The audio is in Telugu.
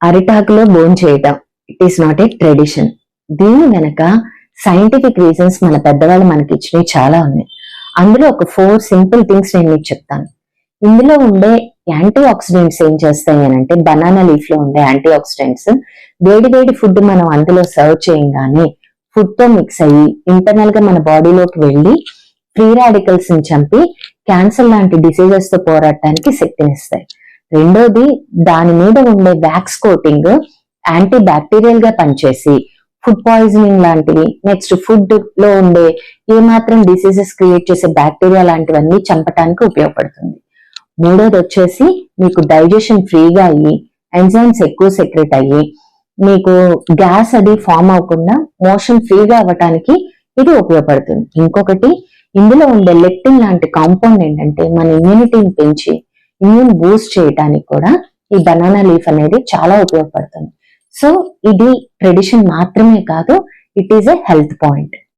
అరిటాకులో భోజనం చేయటం it is not a tradition. దీని వెనక సైంటిఫిక్ రీజన్స్ మన పెద్దవాళ్ళు మనకి ఇచ్చినవి చాలా ఉన్నాయి. అందులో ఒక 4 సింపుల్ థింగ్స్ నేను మీకు చెప్తాను. ఇందులో ఉండే యాంటీ ఆక్సిడెంట్స్ ఏం చేస్తాయి అని అంటే, బనానా లీఫ్ లో ఉండే యాంటీ ఆక్సిడెంట్స్ వేడి వేడి ఫుడ్ మనం అందులో సర్వ్ చేయగానే ఫుడ్ తో మిక్స్ అయ్యి ఇంటర్నల్ గా మన బాడీలోకి వెళ్ళి ఫ్రీ రాడికల్స్ ని చంపి క్యాన్సర్ లాంటి డిసీజెస్ తో పోరాడటానికి శక్తినిస్తాయి. రెండోది, దాని మీద ఉండే వ్యాక్స్ కోటింగ్ యాంటీ బ్యాక్టీరియల్ గా పనిచేసి ఫుడ్ పాయిజనింగ్ లాంటివి, నెక్స్ట్ ఫుడ్ లో ఉండే ఏమాత్రం డిసీజెస్ క్రియేట్ చేసే బ్యాక్టీరియా లాంటివన్నీ చంపడానికి ఉపయోగపడుతుంది. మూడోది వచ్చేసి మీకు డైజెషన్ ఫ్రీగా అయ్యి ఎంజైమ్స్ ఎక్కువ సెక్రెట్ అయ్యి మీకు గ్యాస్ అది ఫామ్ అవ్వకుండా మోషన్ ఫ్రీగా అవ్వటానికి ఇది ఉపయోగపడుతుంది. ఇంకొకటి, ఇందులో ఉండే లెక్టిన్ లాంటి కాంపౌండ్ ఏంటంటే మన ఇమ్యూనిటీని పెంచి ఇమ్యూన్ బూస్ట్ చేయడానికి కూడా ఈ బనానా లీఫ్ అనేది చాలా ఉపయోగపడుతుంది. సో ఇది ట్రెడిషన్ మాత్రమే కాదు, it is a health point.